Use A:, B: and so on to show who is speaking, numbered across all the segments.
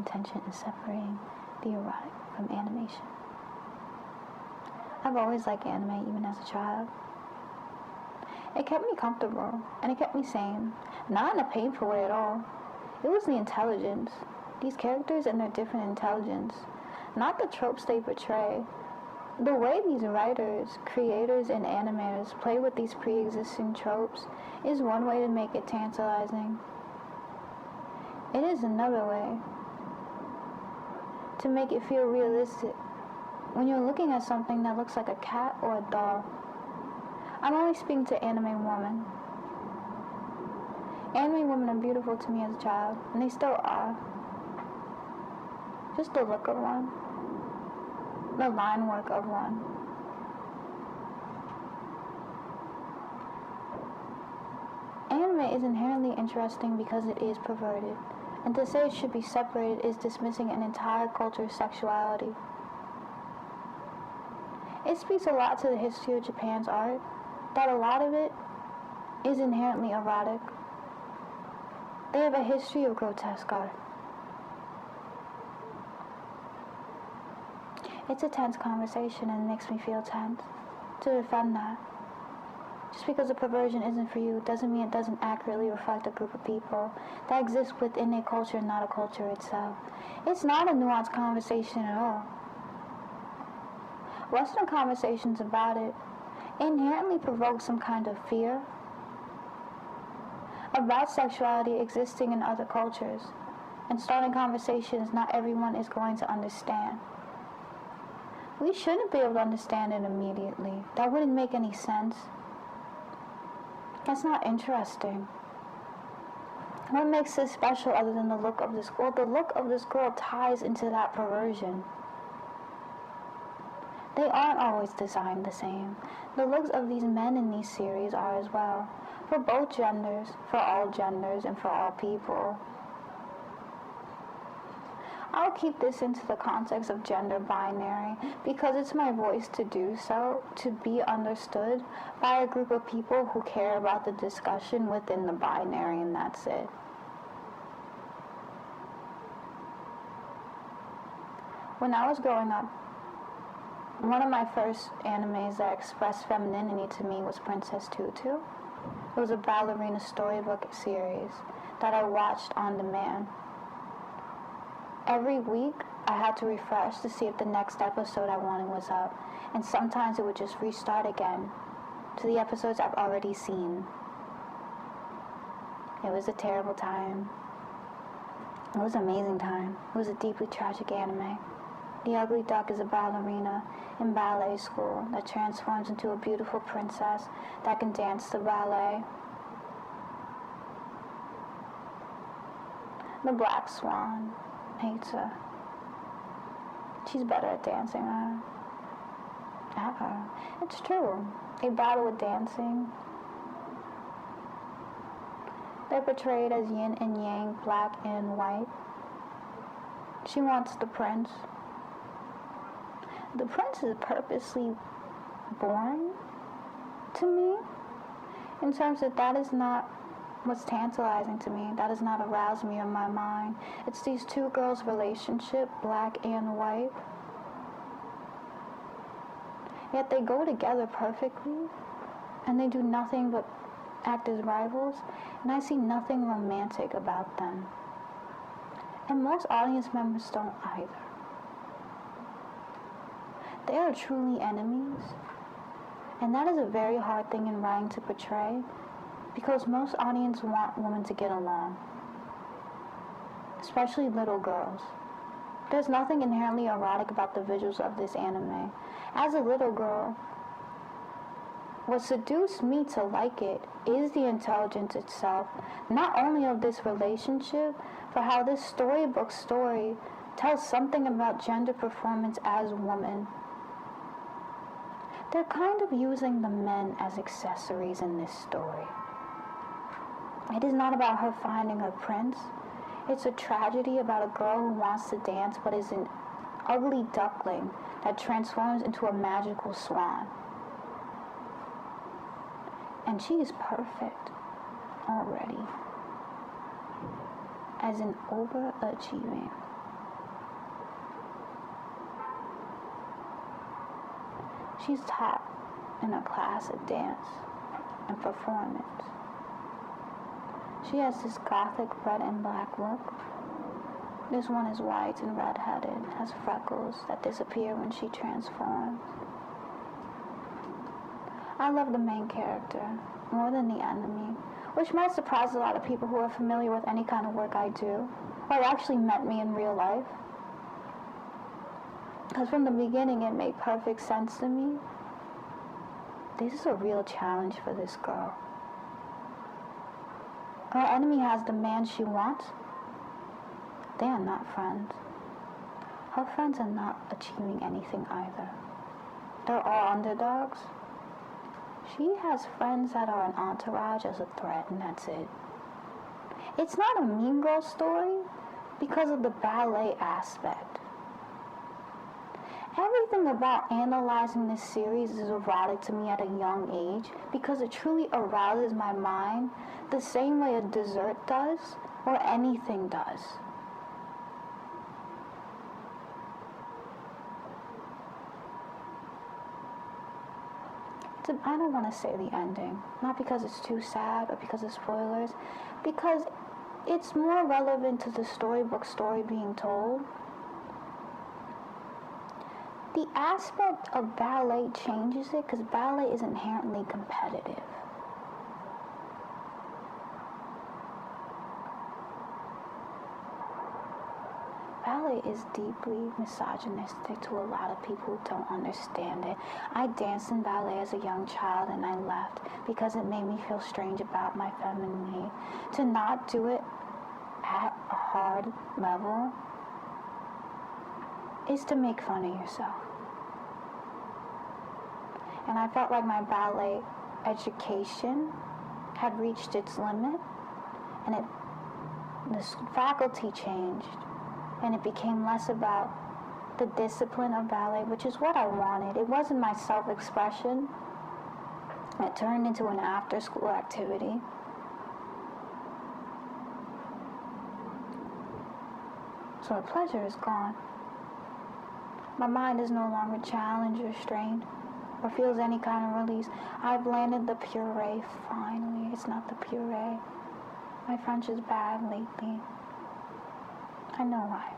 A: intention in separating the erotic from animation. I've always liked anime, even as a child. It kept me comfortable, and it kept me sane. Not in a painful way at all. It was the intelligence. These characters and their different intelligence. Not the tropes they portray. The way these writers, creators, and animators play with these pre-existing tropes is one way to make it tantalizing. It is another way to make it feel realistic when you're looking at something that looks like a cat or a doll. I'm only speaking to anime women. Anime women are beautiful to me as a child, and they still are. Just the look of one. The line work of one. Anime is inherently interesting because it is perverted, and to say it should be separated is dismissing an entire culture's sexuality. It speaks a lot to the history of Japan's art, that a lot of it is inherently erotic. They have a history of grotesque art. It's a tense conversation, and it makes me feel tense to defend that. Just because a perversion isn't for you doesn't mean it doesn't accurately reflect a group of people that exists within a culture, not a culture itself. It's not a nuanced conversation at all. Western conversations about it inherently provoke some kind of fear about sexuality existing in other cultures, and starting conversations not everyone is going to understand. We shouldn't be able to understand it immediately. That wouldn't make any sense. That's not interesting. What makes this special other than the look of this girl? The look of this girl ties into that perversion. They aren't always designed the same. The looks of these men in these series are as well. For both genders, for all genders, and for all people. I'll keep this into the context of gender binary because it's my voice to do so, to be understood by a group of people who care about the discussion within the binary, and that's it. When I was growing up, one of my first animes that expressed femininity to me was Princess Tutu. It was a ballerina storybook series that I watched on demand. Every week, I had to refresh to see if the next episode I wanted was up, and sometimes it would just restart again to the episodes I've already seen. It was a terrible time. It was an amazing time. It was a deeply tragic anime. The ugly duck is a ballerina in ballet school that transforms into a beautiful princess that can dance the ballet. The black swan hates her. She's better at dancing than her. It's true. They battle with dancing. They're portrayed as yin and yang, black and white. She wants the prince. The prince is purposely boring to me, in terms that is not what's tantalizing to me. That does not arouse me in my mind. It's these two girls' relationship, black and white. Yet they go together perfectly, and they do nothing but act as rivals, and I see nothing romantic about them. And most audience members don't either. They are truly enemies, and that is a very hard thing in writing to portray, because most audiences want women to get along, especially little girls. There's nothing inherently erotic about the visuals of this anime. As a little girl, what seduced me to like it is the intelligence itself, not only of this relationship, but how this storybook story tells something about gender performance as women. They're kind of using the men as accessories in this story. It is not about her finding her prince. It's a tragedy about a girl who wants to dance but is an ugly duckling that transforms into a magical swan. And she is perfect already as an overachieving She's taught in a class of dance and performance. She has this gothic red and black look. This one is white and red-headed, has freckles that disappear when she transforms. I love the main character more than the enemy, which might surprise a lot of people who are familiar with any kind of work I do, or actually met me in real life. Because from the beginning it made perfect sense to me. This is a real challenge for this girl. Her enemy has the man she wants. They are not friends. Her friends are not achieving anything either. They're all underdogs. She has friends that are an entourage as a threat, and that's it. It's not a mean girl story because of the ballet aspect. Everything about analyzing this series is erotic to me at a young age because it truly arouses my mind the same way a dessert does or anything does. I don't want to say the ending, not because it's too sad or because of spoilers, because it's more relevant to the storybook story being told. The aspect of ballet changes it because ballet is inherently competitive. Ballet is deeply misogynistic to a lot of people who don't understand it. I danced in ballet as a young child and I left because it made me feel strange about my femininity. To not do it at a hard level is to make fun of yourself. And I felt like my ballet education had reached its limit, and the faculty changed, and it became less about the discipline of ballet, which is what I wanted. It wasn't my self-expression. It turned into an after-school activity. So the pleasure is gone. My mind is no longer challenged or strained or feels any kind of release. I've landed the puree finally. It's not the puree. My French is bad lately. I know why.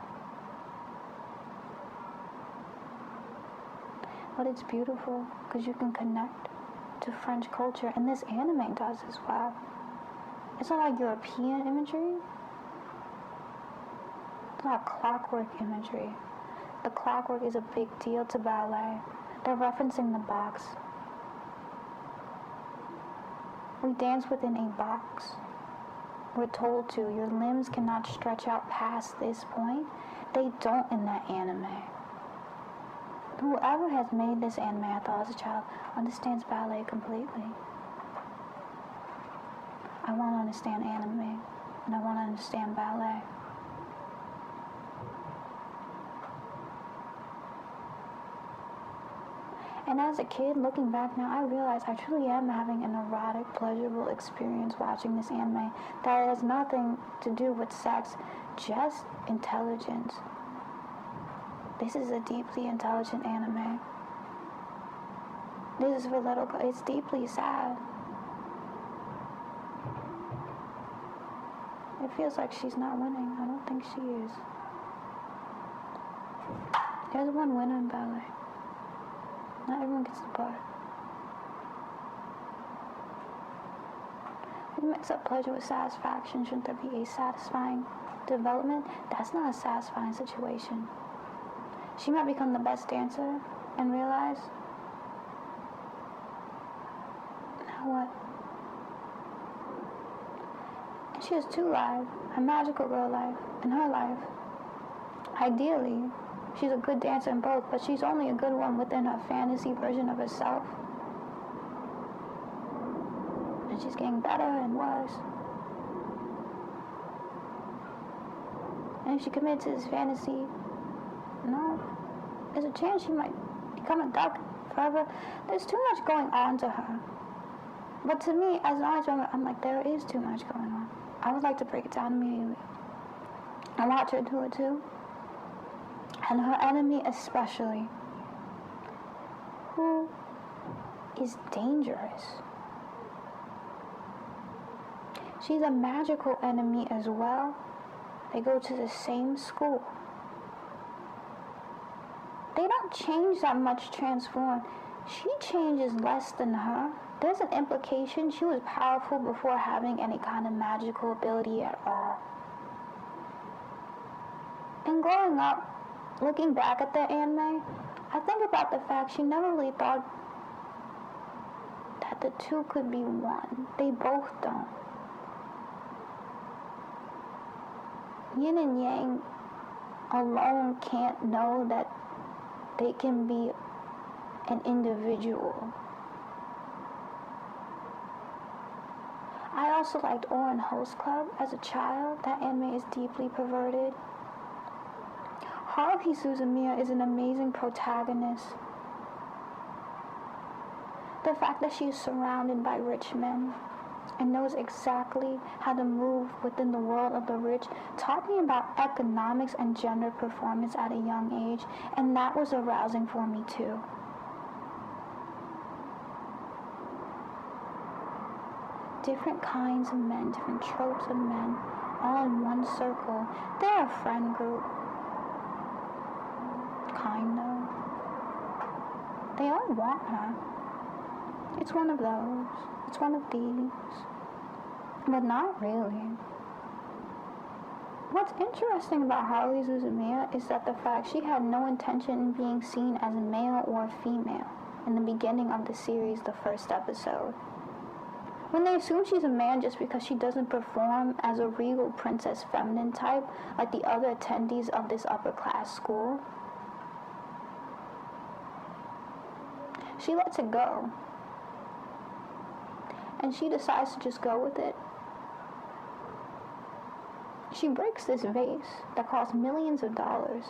A: But it's beautiful because you can connect to French culture, and this anime does as well. It's not like European imagery. It's not clockwork imagery. The clockwork is a big deal to ballet. They're referencing the box. We dance within a box. We're told to. Your limbs cannot stretch out past this point. They don't in that anime. Whoever has made this anime, I thought as a child, understands ballet completely. I want to understand anime, and I want to understand ballet. And as a kid, looking back now, I realize I truly am having an erotic, pleasurable experience watching this anime that has nothing to do with sex, just intelligence. This is a deeply intelligent anime. This is for little girls. It's deeply sad. It feels like she's not winning. I don't think she is. There's one winner in ballet. Not everyone gets the part. We mix up pleasure with satisfaction. Shouldn't there be a satisfying development? That's not a satisfying situation. She might become the best dancer and realize, now what? And she has two lives, her magical real life and her life. Ideally, she's a good dancer in both, but she's only a good one within her fantasy version of herself. And she's getting better and worse. And if she commits to this fantasy, no, there's a chance she might become a duck forever. There's too much going on to her. But to me, as an audience member, I'm like, there is too much going on. I would like to break it down immediately. I watch her do it too. And her enemy especially. who is dangerous. She's a magical enemy as well. They go to the same school. They don't change that much, transform. She changes less than her. There's an implication she was powerful before having any kind of magical ability at all. And growing up, looking back at the anime, I think about the fact she never really thought that the two could be one. They both don't. Yin and Yang alone can't know that they can be an individual. I also liked Oran Host Club as a child. That anime is deeply perverted. Haruhi Suzumiya is an amazing protagonist. The fact that she is surrounded by rich men and knows exactly how to move within the world of the rich taught me about economics and gender performance at a young age, and that was arousing for me too. Different kinds of men, different tropes of men, all in one circle. They're a friend group. Kind of. They all want her. It's one of those. It's one of these. But not really. What's interesting about Haruhi Suzumiya is that the fact she had no intention in being seen as a male or a female in the beginning of the series, the first episode. When they assume she's a man just because she doesn't perform as a regal princess feminine type like the other attendees of this upper class school, she lets it go. And she decides to just go with it. She breaks this vase that costs millions of dollars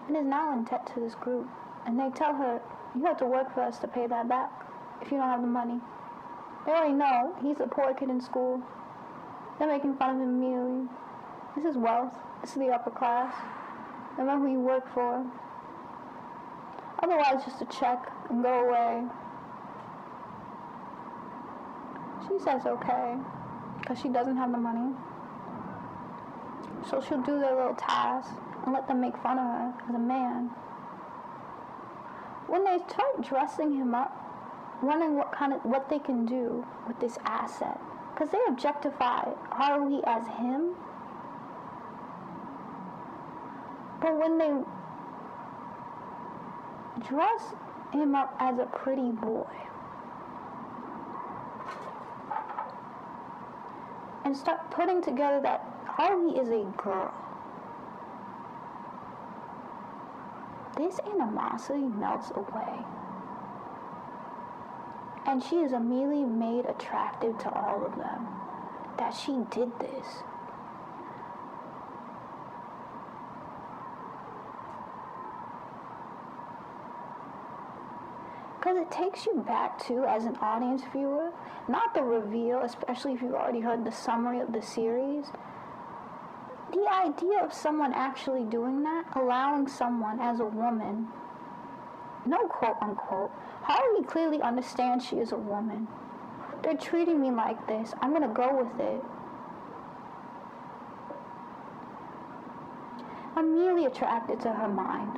A: and is now in debt to this group. And they tell her, you have to work for us to pay that back if you don't have the money. They already know he's a poor kid in school. They're making fun of him immediately. This is wealth. This is the upper class. Remember who you work for. Otherwise, just a check and go away. She says okay, because she doesn't have the money. So she'll do their little task and let them make fun of her as a man. When they start dressing him up, wondering what they can do with this asset, because they objectify Haruhi as him. But when they dress him up as a pretty boy and start putting together that Haruhi is a girl, this animosity melts away. And she is immediately made attractive to all of them. That she did this. Because it takes you back to, as an audience viewer, not the reveal, especially if you've already heard the summary of the series. The idea of someone actually doing that, allowing someone as a woman, no quote unquote, Haruhi clearly understands she is a woman. They're treating me like this. I'm gonna go with it. I'm immediately attracted to her mind.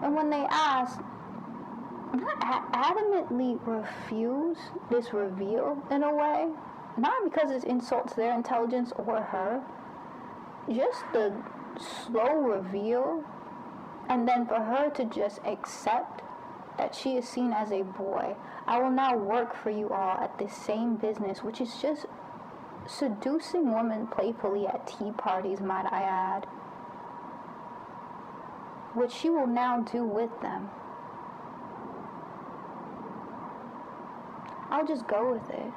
A: And when they ask, adamantly refuse this reveal in a way, not because it insults their intelligence or her, just the slow reveal, and then for her to just accept that she is seen as a boy. I will now work for you all at this same business, which is just seducing women playfully at tea parties, might I add, which she will now do with them. I'll just go with it.